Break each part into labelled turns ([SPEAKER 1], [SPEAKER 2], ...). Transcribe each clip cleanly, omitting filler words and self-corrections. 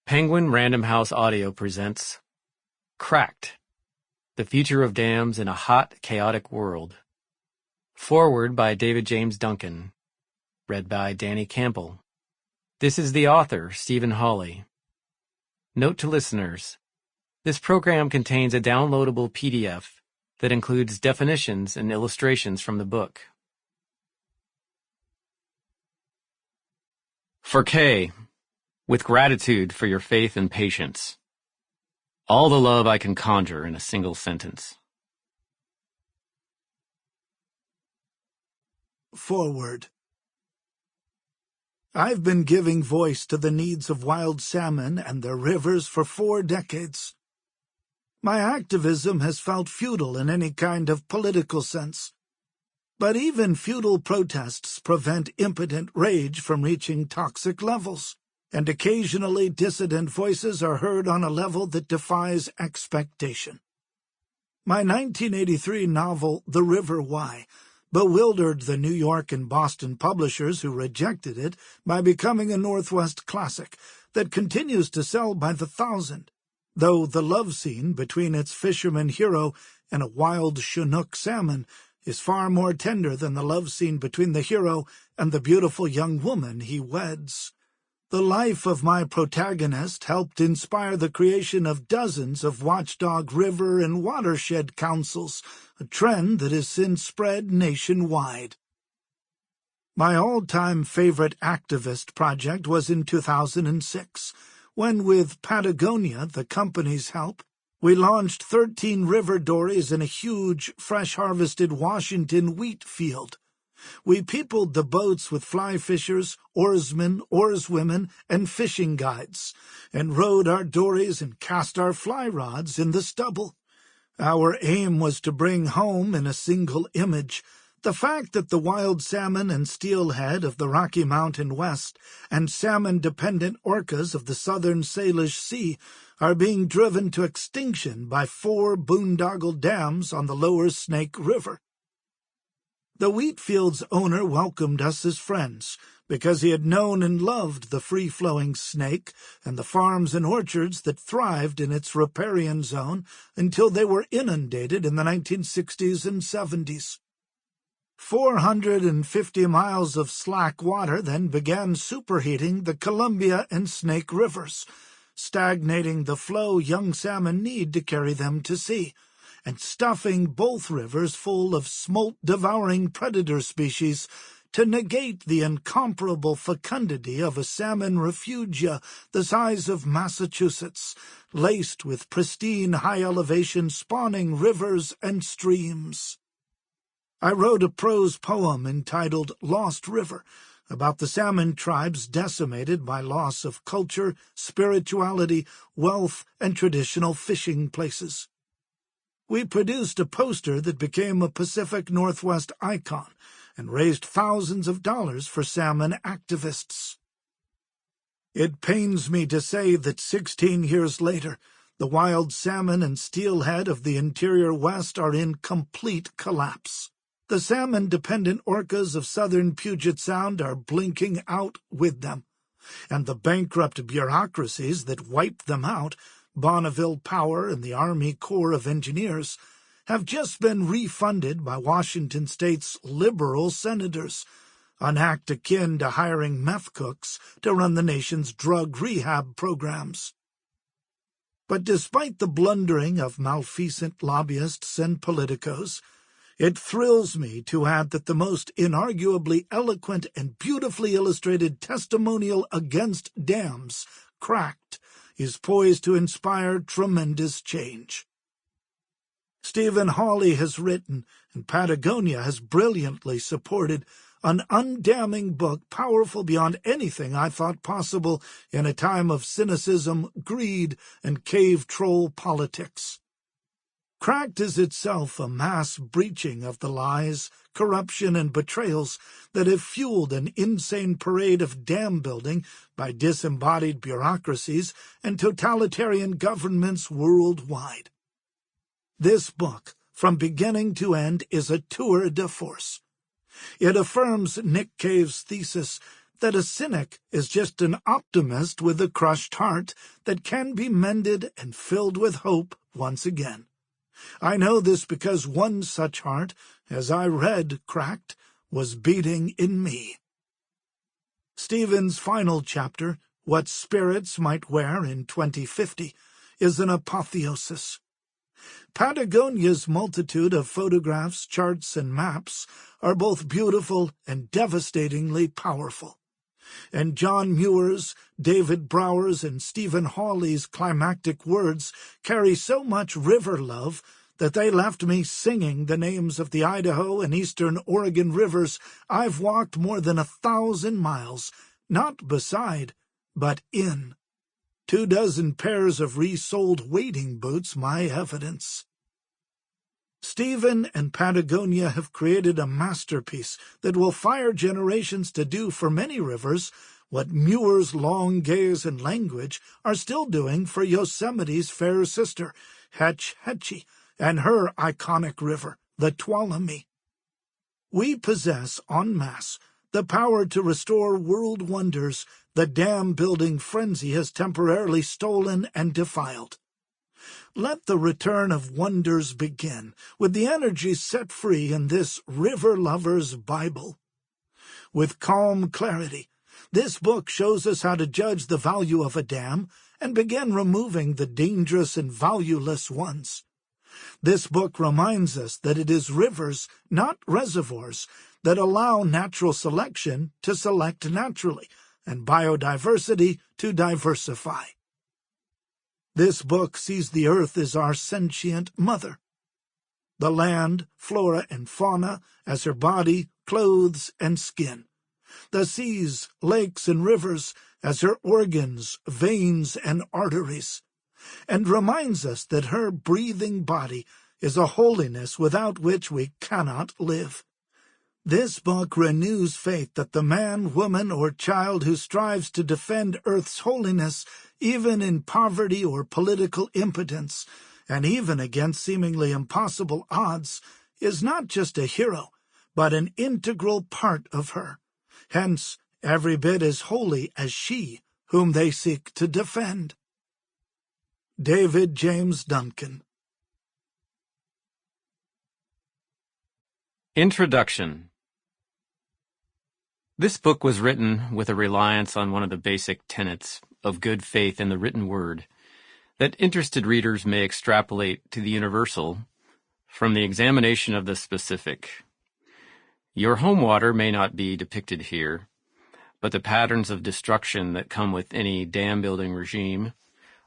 [SPEAKER 1] Penguin Random House Audio presents Cracked, The Future of Dams in a Hot, Chaotic World. Foreword by David James Duncan. Read by Danny Campbell. This is the author, Stephen Hawley. Note to listeners, this program contains a downloadable PDF that includes definitions and illustrations from the book. For Kay, with gratitude for your faith and patience. All the love I can conjure in a single sentence.
[SPEAKER 2] Forward. I've been giving voice to the needs of wild salmon and their rivers for 4 decades. My activism has felt futile in any kind of political sense. But even futile protests prevent impotent rage from reaching toxic levels, and occasionally dissident voices are heard on a level that defies expectation. My 1983 novel, The River Why, bewildered the New York and Boston publishers who rejected it by becoming a Northwest classic that continues to sell by the thousand, though the love scene between its fisherman hero and a wild Chinook salmon is far more tender than the love scene between the hero and the beautiful young woman he weds. The life of my protagonist helped inspire the creation of dozens of watchdog river and watershed councils, a trend that has since spread nationwide. My all-time favorite activist project was in 2006, when, with Patagonia, the company's help, we launched 13 river dories in a huge, fresh-harvested Washington wheat field. We peopled the boats with fly fishers, oarsmen, oarswomen, and fishing guides, and rowed our dories and cast our fly rods in the stubble. Our aim was to bring home in a single image the fact that the wild salmon and steelhead of the Rocky Mountain West and salmon-dependent orcas of the southern Salish Sea are being driven to extinction by 4 boondoggle dams on the lower Snake River. The wheat field's owner welcomed us as friends because he had known and loved the free-flowing Snake and the farms and orchards that thrived in its riparian zone until they were inundated in the 1960s and 70s. 450 miles of slack water then began superheating the Columbia and Snake Rivers, stagnating the flow young salmon need to carry them to sea, and stuffing both rivers full of smolt-devouring predator species to negate the incomparable fecundity of a salmon refugia the size of Massachusetts, laced with pristine high-elevation spawning rivers and streams. I wrote a prose poem entitled Lost River about the salmon tribes decimated by loss of culture, spirituality, wealth, and traditional fishing places. We produced a poster that became a Pacific Northwest icon and raised thousands of dollars for salmon activists. It pains me to say that 16 years later, the wild salmon and steelhead of the interior West are in complete collapse. The salmon-dependent orcas of southern Puget Sound are blinking out with them, and the bankrupt bureaucracies that wiped them out, Bonneville Power and the Army Corps of Engineers, have just been refunded by Washington State's liberal senators, an act akin to hiring meth cooks to run the nation's drug rehab programs. But despite the blundering of malfeasant lobbyists and politicos, it thrills me to add that the most inarguably eloquent and beautifully illustrated testimonial against dams, Cracked, is poised to inspire tremendous change. Stephen Hawley has written, and Patagonia has brilliantly supported, an undamming book powerful beyond anything I thought possible in a time of cynicism, greed, and cave troll politics. Cracked is itself a mass breaching of the lies, corruption, and betrayals that have fueled an insane parade of dam building by disembodied bureaucracies and totalitarian governments worldwide. This book, from beginning to end, is a tour de force. It affirms Nick Cave's thesis that a cynic is just an optimist with a crushed heart that can be mended and filled with hope once again. I know this because one such heart, as I read Cracked, was beating in me. Stephen's final chapter, What Spirits Might Wear in 2050, is an apotheosis. Patagonia's multitude of photographs, charts, and maps are both beautiful and devastatingly powerful. And John Muir's, David Brower's, and Stephen Hawley's climactic words carry so much river love that they left me singing the names of the Idaho and eastern Oregon rivers I've walked more than 1,000 miles, not beside, but in. 24 pairs of resoled wading boots my evidence. Stephen and Patagonia have created a masterpiece that will fire generations to do for many rivers what Muir's long gaze and language are still doing for Yosemite's fair sister, Hetch Hetchy, and her iconic river, the Tuolumne. We possess, en masse, the power to restore world wonders the dam-building frenzy has temporarily stolen and defiled. Let the return of wonders begin with the energies set free in this river lover's Bible. With calm clarity, this book shows us how to judge the value of a dam and begin removing the dangerous and valueless ones. This book reminds us that it is rivers, not reservoirs, that allow natural selection to select naturally and biodiversity to diversify. This book sees the earth as our sentient mother, the land, flora, and fauna as her body, clothes, and skin, the seas, lakes, and rivers as her organs, veins, and arteries, and reminds us that her breathing body is a holiness without which we cannot live. This book renews faith that the man, woman, or child who strives to defend Earth's holiness, even in poverty or political impotence, and even against seemingly impossible odds, is not just a hero, but an integral part of her, hence every bit as holy as she, whom they seek to defend. David James Duncan.
[SPEAKER 1] Introduction. This book was written with a reliance on one of the basic tenets of good faith in the written word that interested readers may extrapolate to the universal from the examination of the specific. Your home water may not be depicted here, but the patterns of destruction that come with any dam-building regime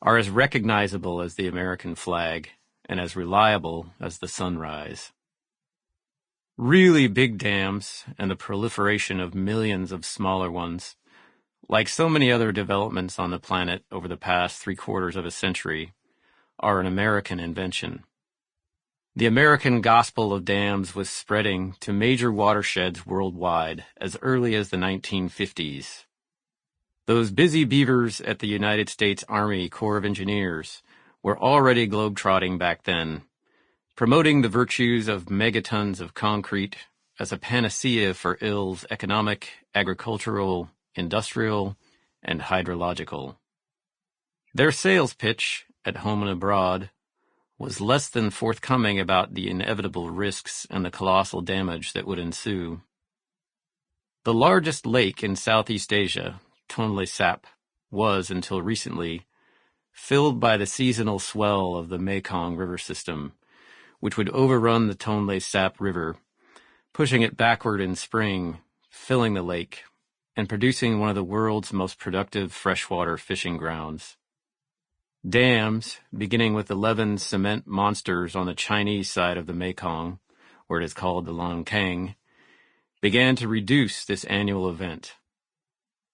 [SPEAKER 1] are as recognizable as the American flag and as reliable as the sunrise. Really big dams and the proliferation of millions of smaller ones, like so many other developments on the planet over the past 3/4 of a century, are an American invention. The American gospel of dams was spreading to major watersheds worldwide as early as the 1950s. Those busy beavers at the United States Army Corps of Engineers were already globetrotting back then, promoting the virtues of megatons of concrete as a panacea for ills economic, agricultural, industrial, and hydrological. Their sales pitch, at home and abroad, was less than forthcoming about the inevitable risks and the colossal damage that would ensue. The largest lake in Southeast Asia, Tonle Sap, was, until recently, filled by the seasonal swell of the Mekong River system, which would overrun the Tonle Sap River, pushing it backward in spring, filling the lake, and producing one of the world's most productive freshwater fishing grounds. Dams, beginning with 11 cement monsters on the Chinese side of the Mekong, where it is called the Longkang, began to reduce this annual event.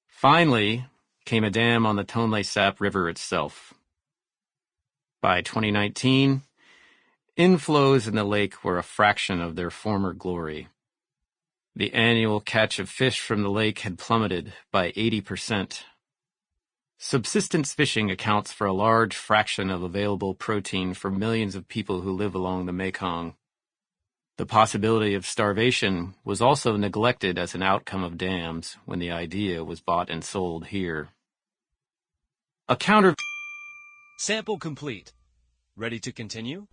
[SPEAKER 1] Finally came a dam on the Tonle Sap River itself. By 2019, inflows in the lake were a fraction of their former glory. The annual catch of fish from the lake had plummeted by 80%. Subsistence fishing accounts for a large fraction of available protein for millions of people who live along the Mekong. The possibility of starvation was also neglected as an outcome of dams when the idea was bought and sold here. A counter...
[SPEAKER 3] Sample complete. Ready to continue?